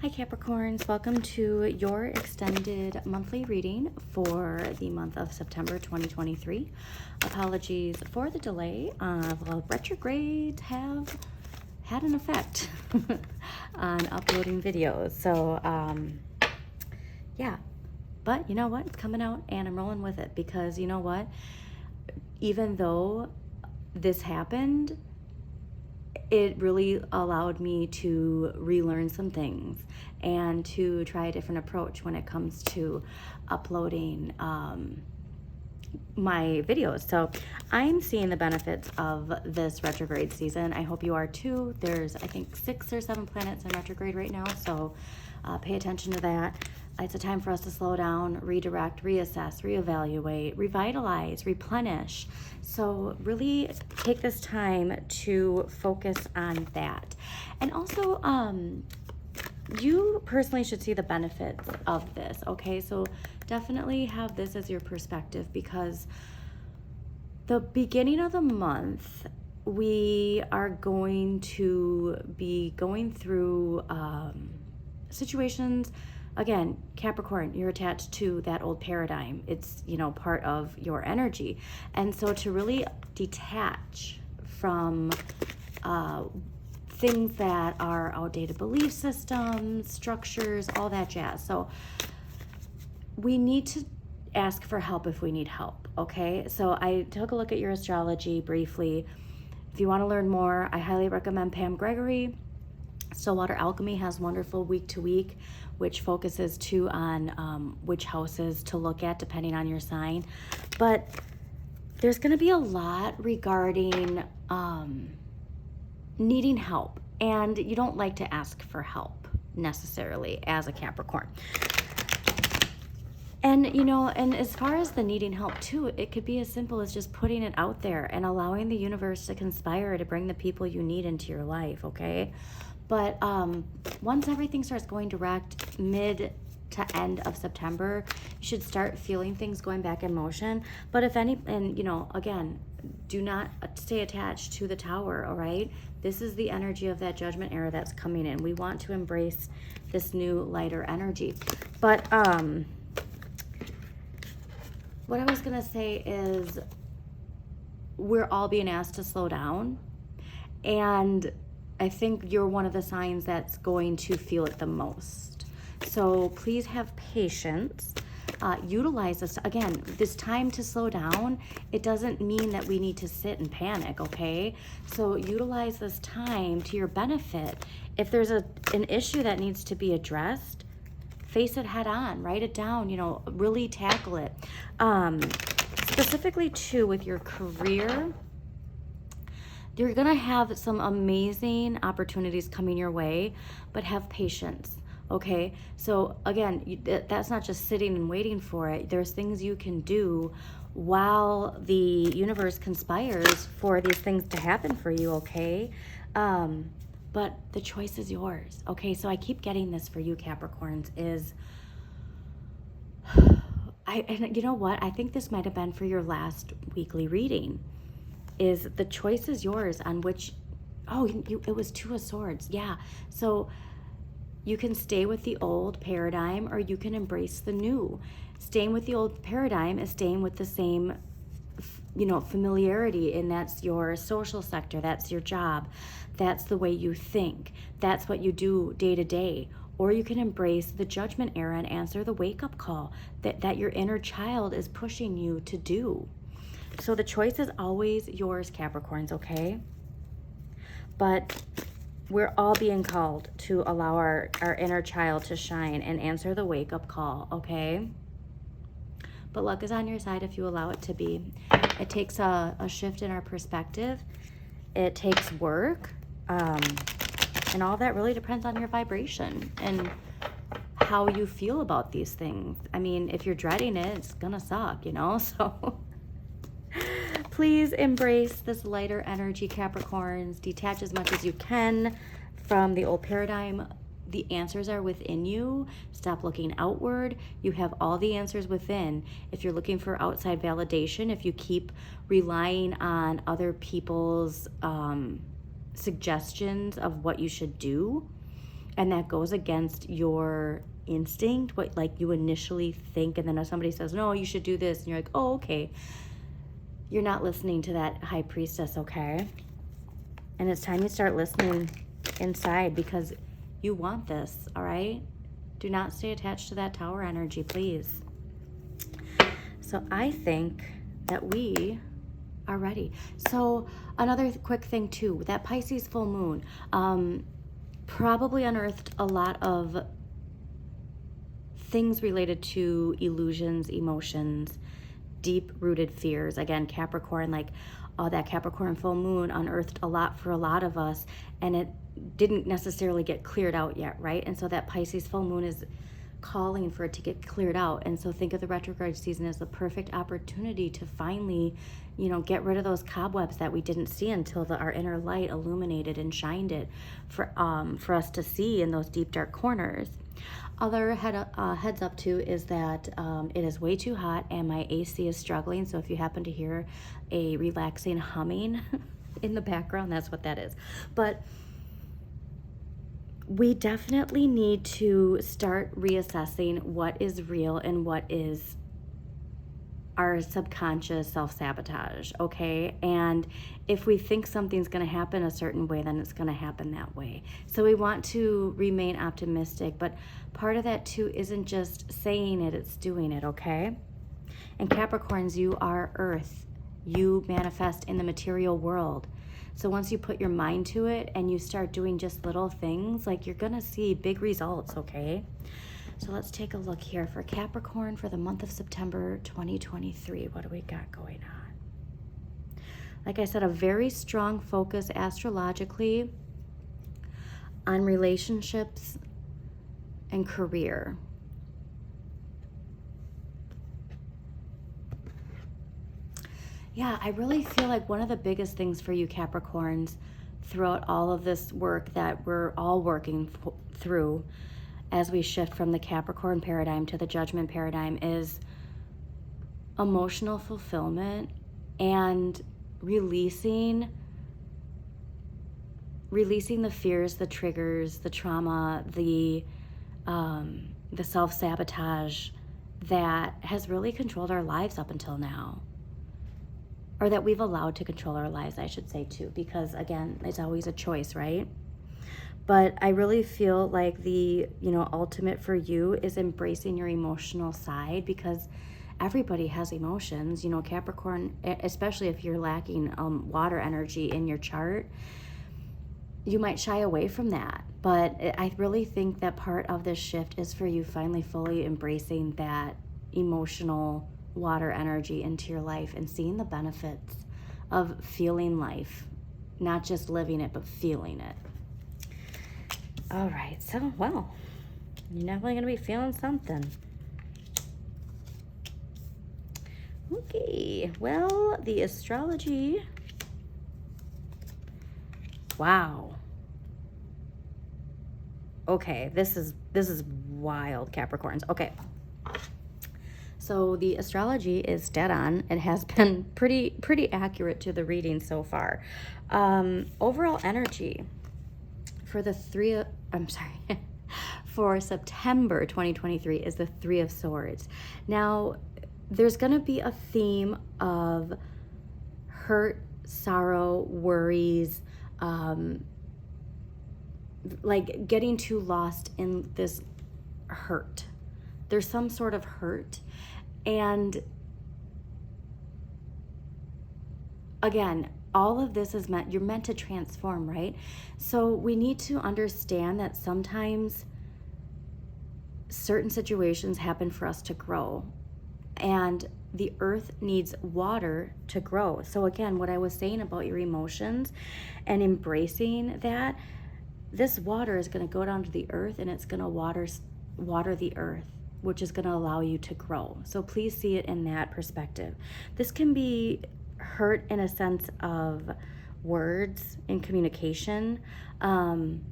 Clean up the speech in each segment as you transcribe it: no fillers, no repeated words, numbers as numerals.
Hi Capricorns, welcome to your extended monthly reading for the month of September 2023. Apologies for the delay. Well, retrogrades have had an effect on uploading videos. So yeah, but you know what? It's coming out and I'm rolling with it because you know what? Even though this happened, it really allowed me to relearn some things and to try a different approach when it comes to uploading my videos. So I'm seeing the benefits of this retrograde season. I hope you are too. There's, I think, 6 or 7 planets in retrograde right now, so pay attention to that. It's a time for us to slow down, redirect, reassess, reevaluate, revitalize, replenish. So really take this time to focus on that. And also, you personally should see the benefits of this, okay? So definitely have this as your perspective because the beginning of the month, we are going to be going through situations. Again, Capricorn, you're attached to that old paradigm. It's, you know, part of your energy. And so to really detach from things that are outdated belief systems, structures, all that jazz. So we need to ask for help if we need help, okay? So I took a look at your astrology briefly. If you want to learn more, I highly recommend Pam Gregory. Stillwater Alchemy has wonderful week to week, which focuses too on which houses to look at depending on your sign. But there's going to be a lot regarding needing help, and you don't like to ask for help necessarily as a Capricorn. And, you know, and as far as the needing help too, it could be as simple as just putting it out there and allowing the universe to conspire to bring the people you need into your life, okay? But once everything starts going direct mid to end of September, you should start feeling things going back in motion. But if any, and you know, again, do not stay attached to the tower, all right? This is the energy of that judgment era that's coming in. We want to embrace this new lighter energy. But what I was gonna say is we're all being asked to slow down, and I think you're one of the signs that's going to feel it the most. So please have patience. Utilize this. Again, this time to slow down, it doesn't mean that we need to sit and panic, okay? So utilize this time to your benefit. If there's an issue that needs to be addressed, face it head on, write it down, you know, really tackle it. Specifically too with your career, you're gonna have some amazing opportunities coming your way, but have patience, okay? So again, that's not just sitting and waiting for it. There's things you can do while the universe conspires for these things to happen for you, okay? But the choice is yours, okay? So I keep getting this for you, Capricorns, is, and you know what? I think this might have been for your last weekly reading. Is the choice is yours on which, it was 2 of Swords, yeah. So you can stay with the old paradigm or you can embrace the new. Staying with the old paradigm is staying with the same, you know, familiarity, and that's your social sector, that's your job, that's the way you think, that's what you do day to day. Or you can embrace the judgment era and answer the wake-up call that your inner child is pushing you to do. So the choice is always yours, Capricorns, okay? But we're all being called to allow our inner child to shine and answer the wake-up call, okay? But luck is on your side if you allow it to be. It takes a shift in our perspective. It takes work. And all that really depends on your vibration and how you feel about these things. I mean, if you're dreading it, it's gonna suck, you know? So please embrace this lighter energy, Capricorns. Detach as much as you can from the old paradigm. The answers are within you. Stop looking outward. You have all the answers within. If you're looking for outside validation, if you keep relying on other people's suggestions of what you should do, and that goes against your instinct, what like you initially think, and then if somebody says, no, you should do this, and you're like, oh, okay, you're not listening to that high priestess, okay? And it's time you start listening inside, because you want this, all right? Do not stay attached to that tower energy, please. So I think that we are ready. So another quick thing too, that Pisces full moon probably unearthed a lot of things related to illusions, emotions, deep-rooted fears. Again, Capricorn, like that Capricorn full moon unearthed a lot for a lot of us, and it didn't necessarily get cleared out yet, right? And so that Pisces full moon is calling for it to get cleared out. And so think of the retrograde season as the perfect opportunity to finally, you know, get rid of those cobwebs that we didn't see until our inner light illuminated and shined it for us to see in those deep dark corners. Other heads up too is that it is way too hot and my AC is struggling. So if you happen to hear a relaxing humming in the background, that's what that is. But we definitely need to start reassessing what is real and what is our subconscious self-sabotage, okay? And if we think something's going to happen a certain way, then it's going to happen that way. So we want to remain optimistic, but part of that too isn't just saying it, it's doing it, okay? And Capricorns, you are earth. You manifest in the material world. So once you put your mind to it and you start doing just little things, like you're gonna see big results, okay? So let's take a look here for Capricorn for the month of September 2023. What do we got going on? Like I said, a very strong focus astrologically on relationships and career. Yeah, I really feel like one of the biggest things for you Capricorns throughout all of this work that we're all working through as we shift from the Capricorn paradigm to the judgment paradigm is emotional fulfillment and releasing the fears, the triggers, the trauma, the self-sabotage that has really controlled our lives up until now. Or that we've allowed to control our lives, I should say too, because again, it's always a choice, right? But I really feel like the, ultimate for you is embracing your emotional side, because everybody has emotions. Capricorn, especially if you're lacking water energy in your chart, you might shy away from that. But I really think that part of this shift is for you finally fully embracing that emotional water energy into your life and seeing the benefits of feeling life, not just living it, but feeling it. All right, so, well, you're definitely going to be feeling something. Okay, well, the astrology, wow. Okay, this is wild, Capricorns. Okay. So the astrology is dead on. It has been pretty accurate to the reading so far. Overall energy for for September 2023 is the Three of Swords. Now, there's going to be a theme of hurt, sorrow, worries, like getting too lost in this hurt. There's some sort of hurt. And again, all of this is you're meant to transform, right? So we need to understand that sometimes certain situations happen for us to grow, and the earth needs water to grow. So again, what I was saying about your emotions and embracing that, this water is going to go down to the earth and it's going to water the earth, which is going to allow you to grow. So please see it in that perspective. This can be hurt in a sense of words in communication, saying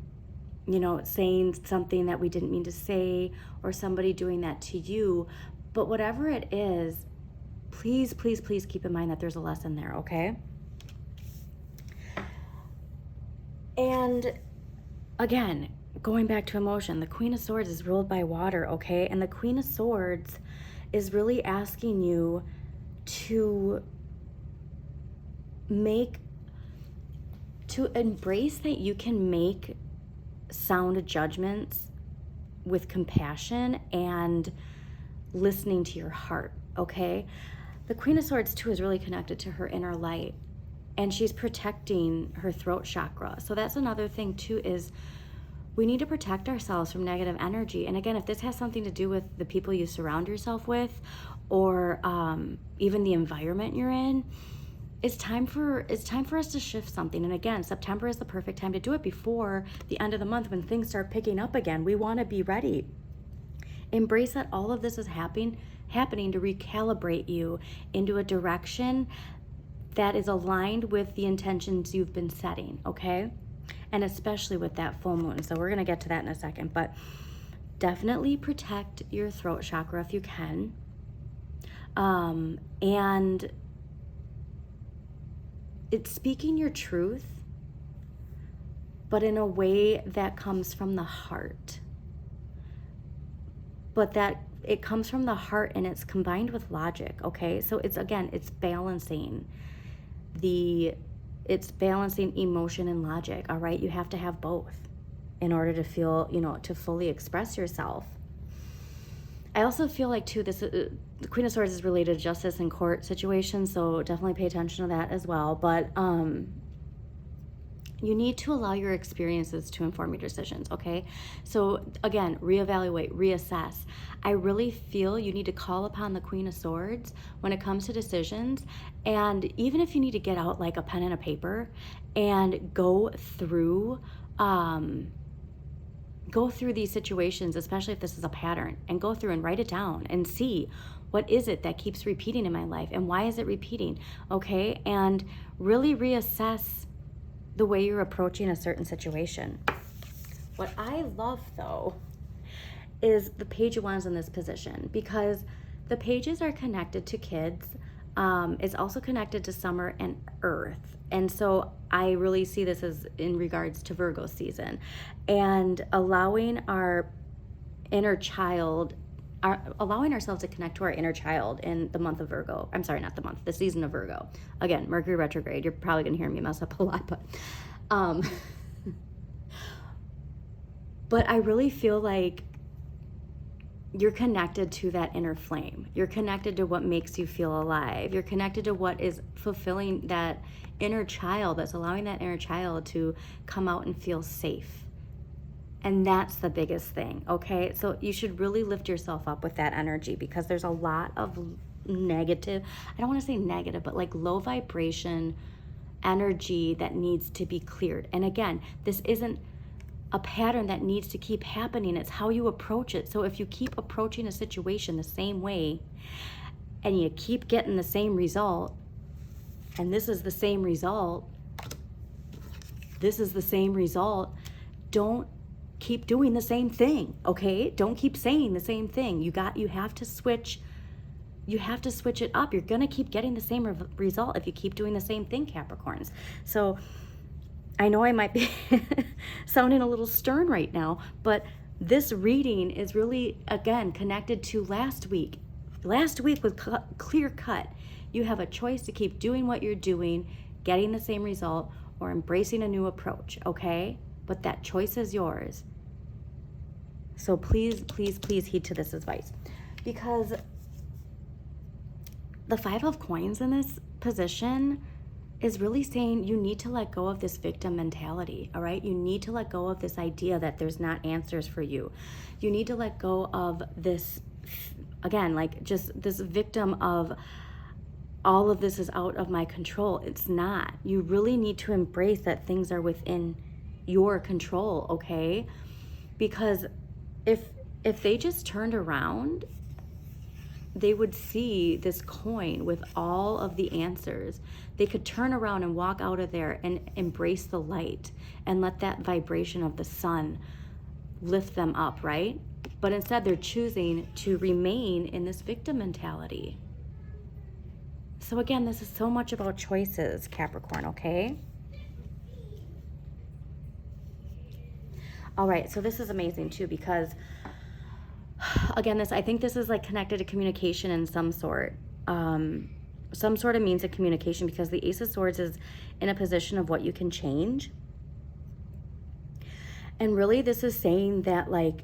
something that we didn't mean to say, or somebody doing that to you. But whatever it is, please, please, please keep in mind that there's a lesson there, okay? And again, going back to emotion, the Queen of Swords is ruled by water, okay? And the Queen of Swords is really asking you to embrace that you can make sound judgments with compassion and listening to your heart, okay? The Queen of Swords too is really connected to her inner light, and she's protecting her throat chakra. So that's another thing too, is we need to protect ourselves from negative energy. And again, if this has something to do with the people you surround yourself with, or even the environment you're in, it's time for us to shift something. And again, September is the perfect time to do it, before the end of the month when things start picking up again. We want to be ready. Embrace that all of this is happening to recalibrate you into a direction that is aligned with the intentions you've been setting, okay? And especially with that full moon. So we're going to get to that in a second, but definitely protect your throat chakra if you can. And it's speaking your truth, but in a way that comes from the heart. But that it comes from the heart and it's combined with logic, okay? So it's balancing emotion and logic, all right? You have to have both in order to feel, to fully express yourself. I also feel like too, the Queen of Swords is related to justice and court situations, so definitely pay attention to that as well. But you need to allow your experiences to inform your decisions, okay? So again, reevaluate, reassess. I really feel you need to call upon the Queen of Swords when it comes to decisions. And even if you need to get out like a pen and a paper and go through these situations, especially if this is a pattern, and go through and write it down and see, what is it that keeps repeating in my life and why is it repeating, okay? And really reassess the way you're approaching a certain situation. What I love though is the Page of Wands in this position, because the pages are connected to kids. It's also connected to summer and earth. And so I really see this as in regards to Virgo season, and allowing our inner child, allowing ourselves to connect to our inner child in the month of Virgo. I'm sorry, not the month, the season of Virgo. Again, Mercury retrograde. You're probably gonna hear me mess up a lot, but but I really feel like you're connected to that inner flame. You're connected to what makes you feel alive. You're connected to what is fulfilling that inner child, that's allowing that inner child to come out and feel safe. And that's the biggest thing, okay? So you should really lift yourself up with that energy, because there's a lot of negative, I don't want to say negative, but like low vibration energy that needs to be cleared. And again, this isn't a pattern that needs to keep happening. It's how you approach it. So if you keep approaching a situation the same way and you keep getting the same result, and this is the same result, don't keep doing the same thing, okay? Don't keep saying the same thing. You have to switch it up. You're gonna keep getting the same result if you keep doing the same thing, Capricorns. So I know I might be sounding a little stern right now, but this reading is really, again, connected to last week. Last week was clear cut. You have a choice to keep doing what you're doing, getting the same result, or embracing a new approach, okay? But that choice is yours. So please, please, please heed to this advice, because the Five of Coins in this position is really saying you need to let go of this victim mentality, all right? You need to let go of this idea that there's not answers for you. You need to let go of this, again, like just this victim of all of this is out of my control. It's not. You really need to embrace that things are within your control, okay? Because if they just turned around, they would see this coin with all of the answers. They could turn around and walk out of there and embrace the light and let that vibration of the sun lift them up, right? But instead they're choosing to remain in this victim mentality. So again, this is so much about choices, Capricorn, okay? All right, so this is amazing too, because again, I think this is like connected to communication in some sort. Some sort of means of communication, because the Ace of Swords is in a position of what you can change. And really this is saying that like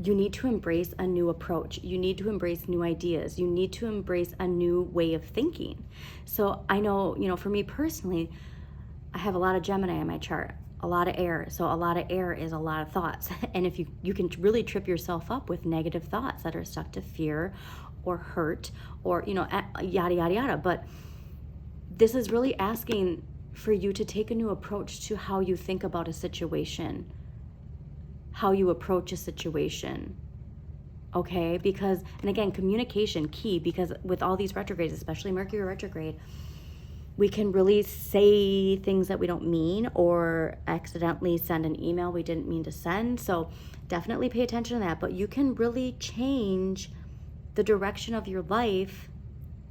you need to embrace a new approach. You need to embrace new ideas. You need to embrace a new way of thinking. So I know, for me personally, I have a lot of Gemini in my chart, a lot of air. So a lot of air is a lot of thoughts. And if you can really trip yourself up with negative thoughts that are stuck to fear or hurt or, yada, yada, yada. But this is really asking for you to take a new approach to how you think about a situation, how you approach a situation. Okay? Because, and again, communication key, because with all these retrogrades, especially Mercury retrograde, we can really say things that we don't mean or accidentally send an email we didn't mean to send. So definitely pay attention to that. But you can really change the direction of your life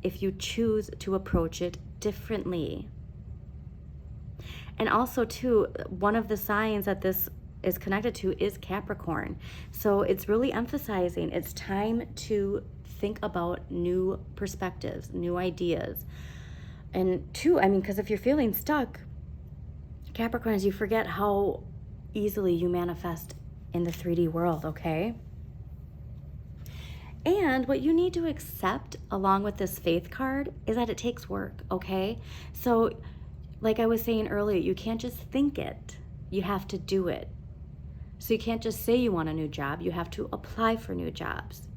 if you choose to approach it differently. And also too, one of the signs that this is connected to is Capricorn. So it's really emphasizing it's time to think about new perspectives, new ideas. And two, because if you're feeling stuck, Capricorns, you forget how easily you manifest in the 3D world, okay? And what you need to accept along with this faith card is that it takes work, okay? So like I was saying earlier, you can't just think it, you have to do it. So you can't just say you want a new job, you have to apply for new jobs.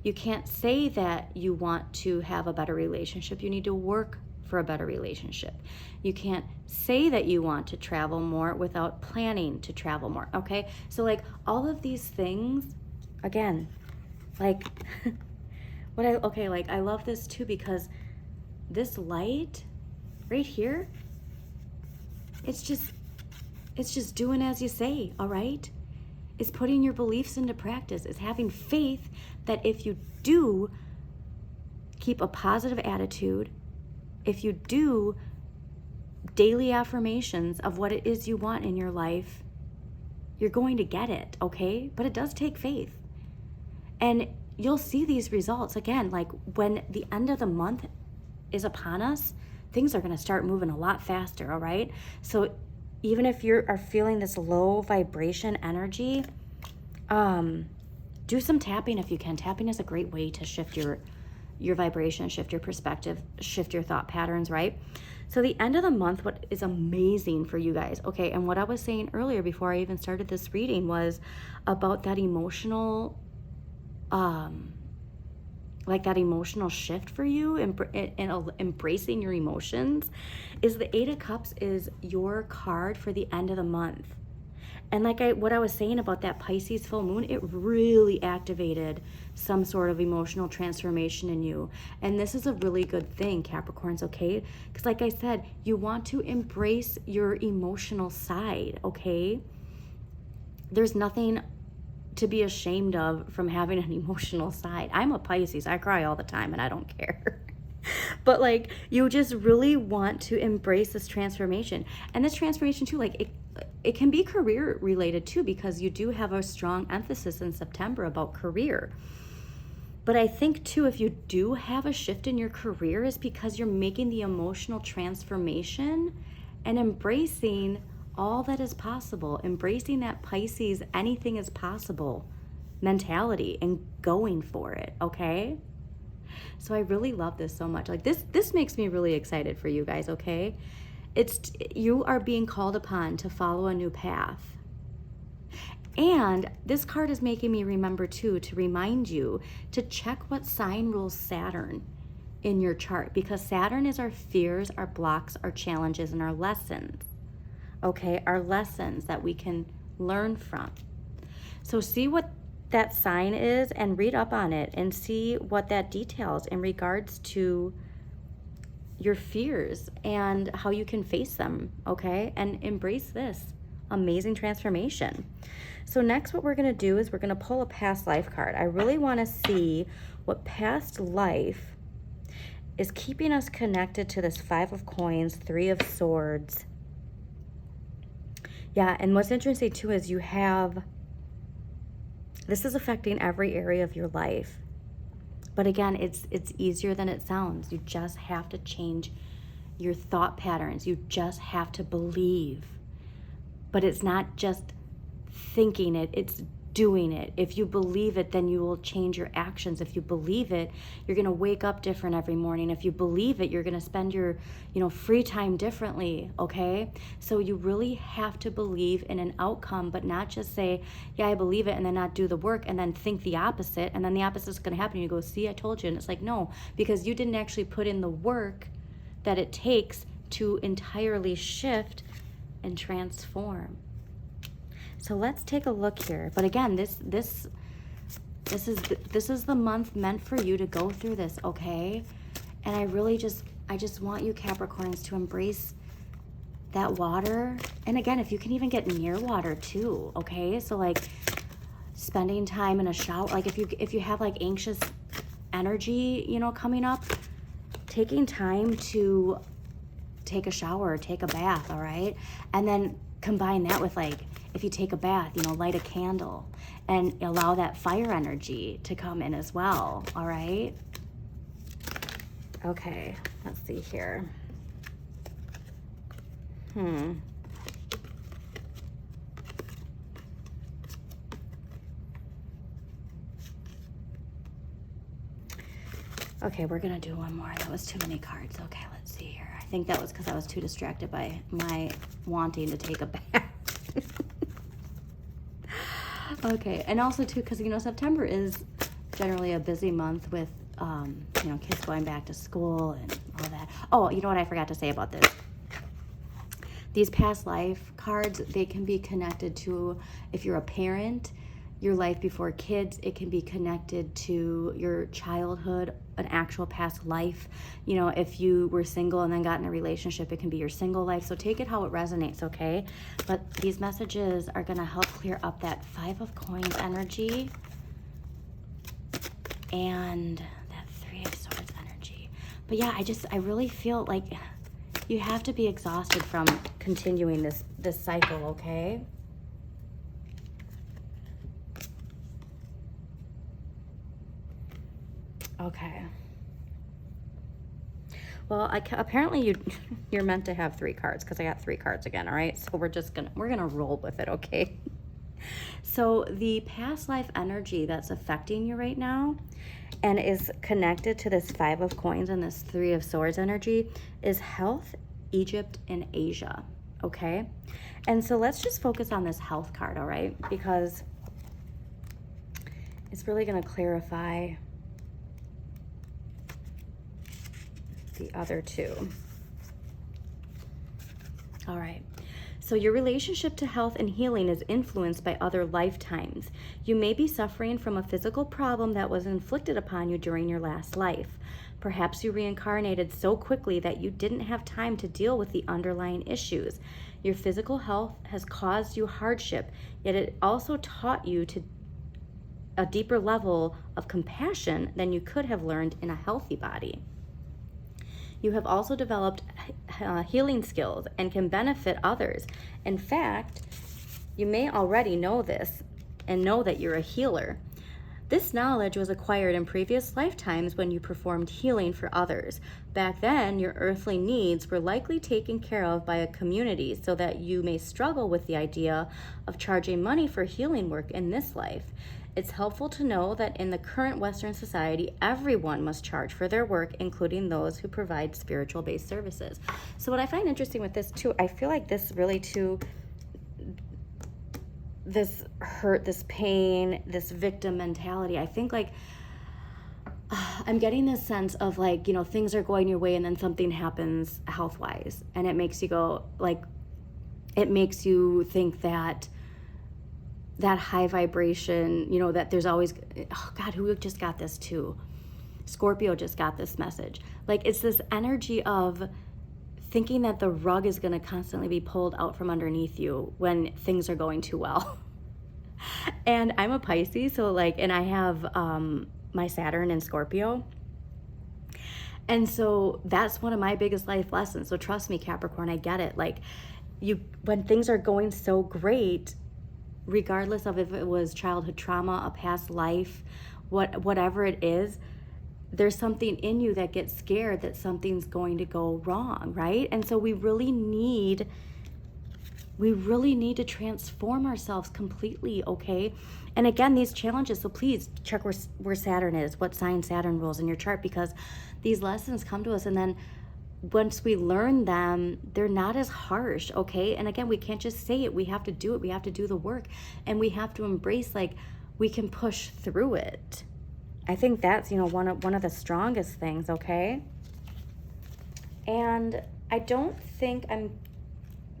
You can't say that you want to have a better relationship, you need to work for a better relationship. You can't say that you want to travel more without planning to travel more, okay? So like all of these things, again, like I love this too, because this light right here, it's just doing as you say, all right? It's putting your beliefs into practice. It's having faith that if you do keep a positive attitude, if you do daily affirmations of what it is you want in your life, you're going to get it, okay? But it does take faith. And you'll see these results. Again, like when the end of the month is upon us, things are going to start moving a lot faster, all right? So even if you are feeling this low vibration energy, do some tapping if you can. Tapping is a great way to shift your vibration, shift your perspective, shift your thought patterns, right? So the end of the month, what is amazing for you guys, okay, and what I was saying earlier before I even started this reading was about that emotional, that emotional shift for you and embracing your emotions, is the Eight of Cups is your card for the end of the month. And what I was saying about that Pisces full moon, it really activated some sort of emotional transformation in you. And this is a really good thing, Capricorns, okay? Because like I said, you want to embrace your emotional side, okay? There's nothing to be ashamed of from having an emotional side. I'm a Pisces. I cry all the time and I don't care. But you just really want to embrace this transformation. And this transformation too, it can be career related too, because you do have a strong emphasis in September about career. But I think too, if you do have a shift in your career, is because you're making the emotional transformation and embracing all that is possible, embracing that Pisces, anything is possible mentality and going for it, okay? So I really love this so much. This makes me really excited for you guys, okay? You are being called upon to follow a new path. And this card is making me remember too, to remind you to check what sign rules Saturn in your chart, because Saturn is our fears, our blocks, our challenges, and our lessons. Okay, our lessons that we can learn from. So see what that sign is and read up on it and see what that details in regards to your fears and how you can face them, okay? And embrace this amazing transformation. So next what we're gonna do is we're gonna pull a past life card. I really wanna see what past life is keeping us connected to this Five of Coins, Three of Swords. Yeah, and what's interesting too is you have, this is affecting every area of your life. But again, it's easier than it sounds. You just have to change your thought patterns. You just have to believe. But it's not just thinking it, it's doing it. If you believe it, then you will change your actions. If you believe it, you're going to wake up different every morning. If you believe it, you're going to spend your, free time differently, okay? So you really have to believe in an outcome, but not just say, yeah, I believe it, and then not do the work, and then think the opposite, and then the opposite is going to happen. You go, see, I told you. And it's like, no, because you didn't actually put in the work that it takes to entirely shift and transform. So let's take a look here. But again, this is the month meant for you to go through this, okay? And I just want you Capricorns to embrace that water. And again, if you can even get near water too, okay? So like spending time in a shower, like if you have like anxious energy, coming up, taking time to take a shower, take a bath, all right? And then combine that with like, if you take a bath, light a candle and allow that fire energy to come in as well, all right? Okay, let's see here. Okay, we're gonna do one more. That was too many cards. Okay, let's see here. I think that was because I was too distracted by my wanting to take a bath. Okay, and also too, because September is generally a busy month with kids going back to school and all that. Oh, you know what I forgot to say about this? These past life cards, they can be connected to, if you're a parent, your life before kids. It can be connected to your childhood, an actual past life. If you were single and then got in a relationship, it can be your single life. So take it how it resonates, okay? But these messages are going to help clear up that 5 of Coins energy and that 3 of Swords energy. But yeah, I really feel like you have to be exhausted from continuing this cycle, okay? Okay. Well, apparently you're meant to have 3 cards because I got 3 cards again, all right? So we're gonna roll with it, okay? So the past life energy that's affecting you right now and is connected to this 5 of Coins and this 3 of Swords energy is health, Egypt, and Asia, okay? And so let's just focus on this health card, all right? Because it's really gonna clarify the other 2. All right. So your relationship to health and healing is influenced by other lifetimes. You may be suffering from a physical problem that was inflicted upon you during your last life. Perhaps you reincarnated so quickly that you didn't have time to deal with the underlying issues. Your physical health has caused you hardship, yet it also taught you to a deeper level of compassion than you could have learned in a healthy body. You have also developed healing skills and can benefit others. In fact, you may already know this and know that you're a healer. This knowledge was acquired in previous lifetimes when you performed healing for others. Back then, your earthly needs were likely taken care of by a community, so that you may struggle with the idea of charging money for healing work in this life. It's helpful to know that in the current Western society, everyone must charge for their work, including those who provide spiritual-based services. So what I find interesting with this too, I feel like this really too, this hurt, this pain, this victim mentality, I think like, I'm getting this sense of like, things are going your way and then something happens health-wise. And it makes you go like, it makes you think that high vibration, that there's always, oh God, who just got this too? Scorpio just got this message. Like it's this energy of thinking that the rug is going to constantly be pulled out from underneath you when things are going too well. And I'm a Pisces, so like, and I have my Saturn in Scorpio. And so that's one of my biggest life lessons. So trust me, Capricorn, I get it. Like when things are going so great, regardless of if it was childhood trauma, a past life, whatever it is, there's something in you that gets scared that something's going to go wrong, right? And so we really need to transform ourselves completely, okay? And again, these challenges, so please check where Saturn is, what sign Saturn rules in your chart, because these lessons come to us, and then once we learn them, they're not as harsh, okay? And again, we can't just say it. We have to do it. We have to do the work. And we have to embrace, like, we can push through it. I think that's, one of the strongest things, okay? And I don't think I'm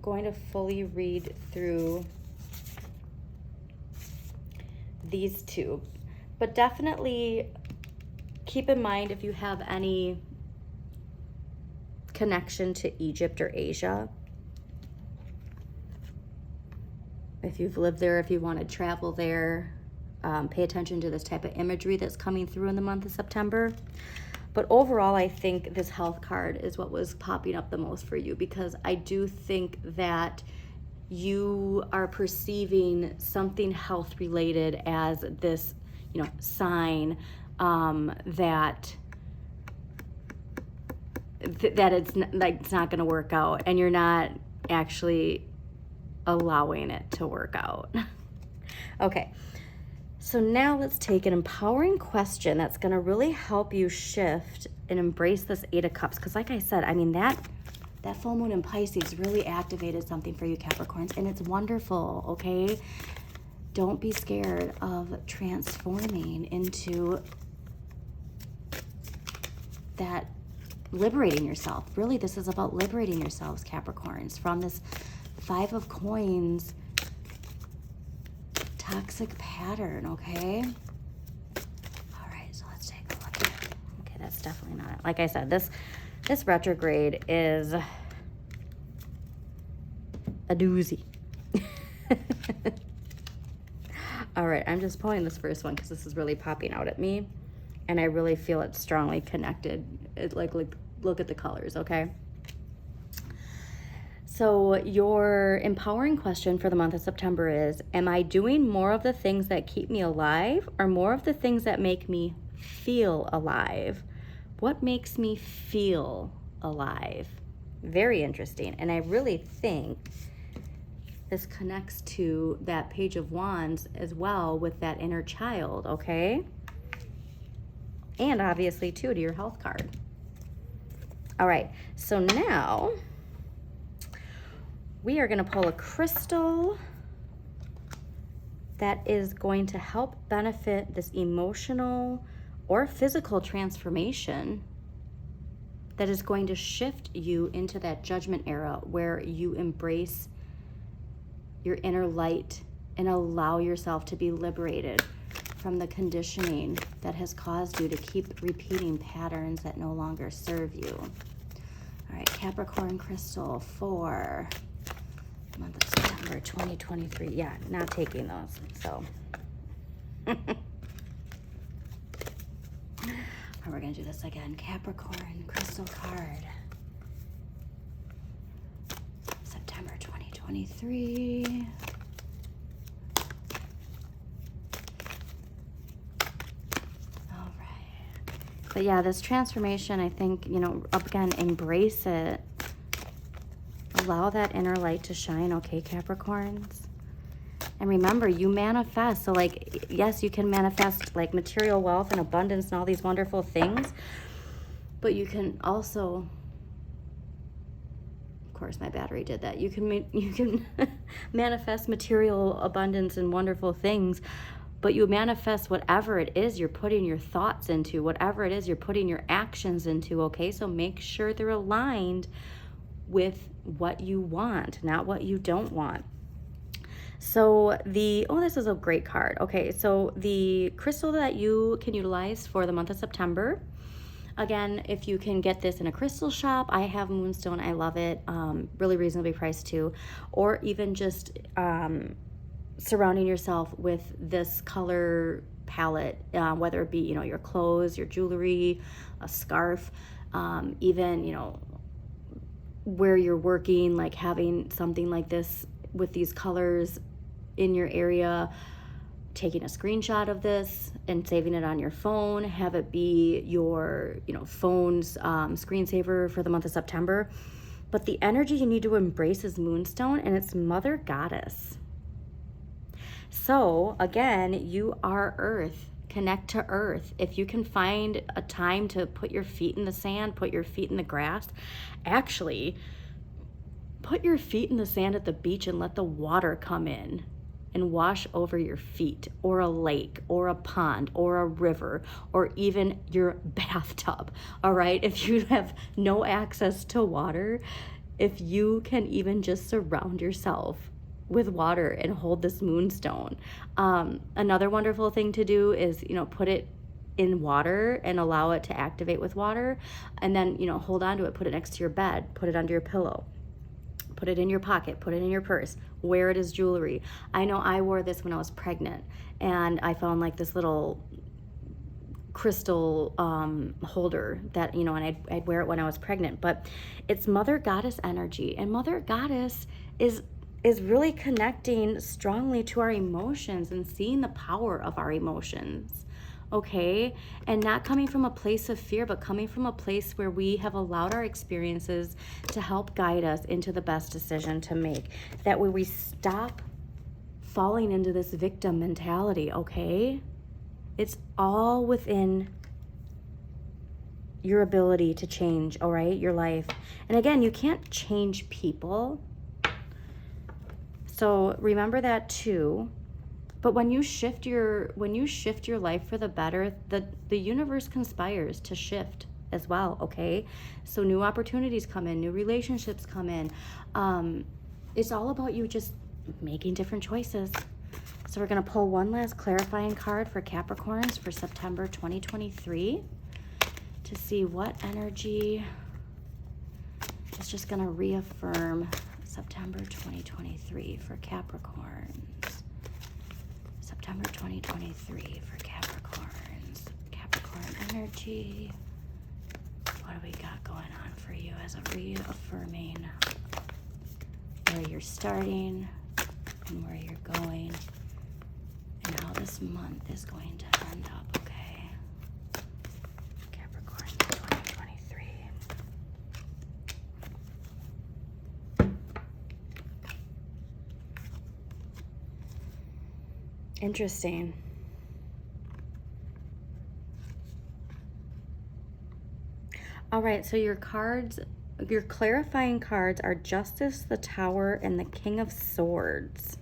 going to fully read through these two, but definitely keep in mind if you have any connection to Egypt or Asia, if you've lived there, if you want to travel there, pay attention to this type of imagery that's coming through in the month of September. But overall, I think this health card is what was popping up the most for you, because I do think that you are perceiving something health related as this, sign that it's not going to work out, and you're not actually allowing it to work out. Okay. So now let's take an empowering question that's going to really help you shift and embrace this Eight of Cups. Because like I said, that full moon in Pisces really activated something for you, Capricorns, and it's wonderful, okay? Don't be scared of transforming into that, liberating yourself. Really, this is about liberating yourselves, Capricorns, from this Five of Coins toxic pattern, okay? All right, so let's take a look at it. Okay, that's definitely not it. Like I said, this retrograde is a doozy. All right, I'm just pulling this first one because this is really popping out at me, and I really feel it's strongly connected. Like look at the colors, okay? So your empowering question for the month of September is, am I doing more of the things that keep me alive or more of the things that make me feel alive? What makes me feel alive? Very interesting. And I really think this connects to that Page of Wands as well, with that inner child, okay? And obviously too, to your health card. All right, so now we are going to pull a crystal that is going to help benefit this emotional or physical transformation that is going to shift you into that judgment era where you embrace your inner light and allow yourself to be liberated from the conditioning that has caused you to keep repeating patterns that no longer serve you. All right, Capricorn crystal for month of September 2023. Yeah, not taking those. So we're gonna do this again. Capricorn crystal card, September 2023. All right. But yeah, this transformation, I think, again, embrace it. Allow that inner light to shine, okay, Capricorns? And remember, you manifest. So, like, yes, you can manifest, like, material wealth and abundance and all these wonderful things. But you can also, of course, my battery did that. You can manifest material abundance and wonderful things. But you manifest whatever it is you're putting your thoughts into, whatever it is you're putting your actions into, okay? So make sure they're aligned with what you want, not what you don't want. So this is a great card. Okay, so the crystal that you can utilize for the month of September, again, if you can get this in a crystal shop, I have Moonstone, I love it, really reasonably priced too, or even just surrounding yourself with this color palette, whether it be, your clothes, your jewelry, a scarf, even, where you're working, like having something like this with these colors in your area, taking a screenshot of this and saving it on your phone, have it be your, phone's screensaver for the month of September. But the energy you need to embrace is Moonstone, and it's Mother Goddess. So again, you are Earth. Connect to Earth. If you can find a time to put your feet in the sand, put your feet in the grass, actually put your feet in the sand at the beach and let the water come in and wash over your feet, or a lake, or a pond, or a river, or even your bathtub. All right, if you have no access to water, if you can even just surround yourself with water and hold this Moonstone. Another wonderful thing to do is, put it in water and allow it to activate with water, and then, hold on to it, put it next to your bed, put it under your pillow, put it in your pocket, put it in your purse, wear it as jewelry. I know I wore this when I was pregnant, and I found like this little crystal holder that, and I'd wear it when I was pregnant. But it's Mother Goddess energy, and Mother Goddess is really connecting strongly to our emotions and seeing the power of our emotions. Okay, and not coming from a place of fear, but coming from a place where we have allowed our experiences to help guide us into the best decision to make. That way we stop falling into this victim mentality, okay? It's all within your ability to change, all right, your life. And again, you can't change people. So remember that too. But when you shift your life for the better, the universe conspires to shift as well, okay? So new opportunities come in, new relationships come in. It's all about you just making different choices. So we're going to pull one last clarifying card for Capricorns for September 2023 to see what energy is just going to reaffirm September 2023 for Capricorns. September 2023 for Capricorns. Capricorn energy. What do we got going on for you as a reaffirming where you're starting and where you're going and how this month is going to end up, okay? Capricorn 2023. Interesting. All right, so your clarifying cards are Justice, the Tower, and the King of Swords.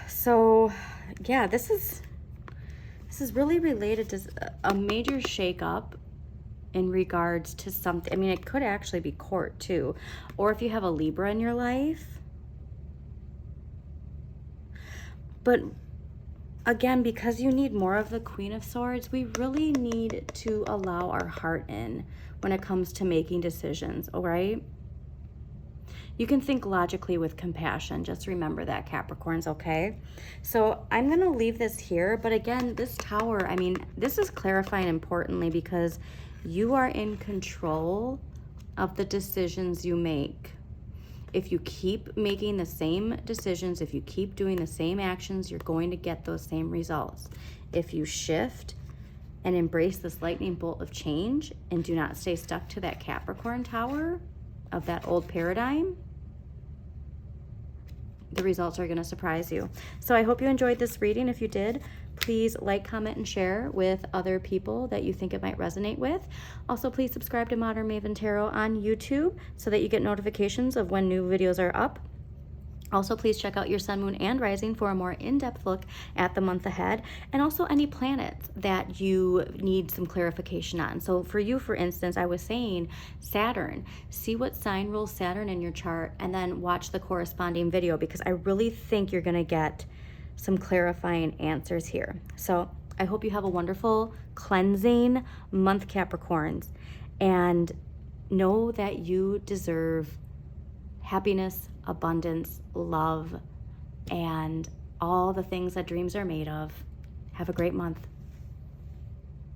So, yeah, this is really related to a major shakeup in regards to something. I mean, it could actually be court too, or if you have a Libra in your life. But again, because you need more of the Queen of Swords, we really need to allow our heart in when it comes to making decisions, all right? You can think logically with compassion. Just remember that, Capricorns, okay? So I'm going to leave this here. But again, this Tower, I mean, this is clarifying importantly because you are in control of the decisions you make. If you keep making the same decisions, if you keep doing the same actions, you're going to get those same results. If you shift and embrace this lightning bolt of change and do not stay stuck to that Capricorn Tower of that old paradigm, the results are going to surprise you. So I hope you enjoyed this reading. If you did, please like, comment, and share with other people that you think it might resonate with. Also, please subscribe to Modern Maven Tarot on YouTube so that you get notifications of when new videos are up. Also, please check out your sun, moon, and rising for a more in-depth look at the month ahead, and also any planets that you need some clarification on. So for you, for instance, I was saying Saturn. See what sign rules Saturn in your chart, and then watch the corresponding video, because I really think you're going to get some clarifying answers here. So I hope you have a wonderful cleansing month, Capricorns, and know that you deserve happiness, abundance, love, and all the things that dreams are made of. Have a great month.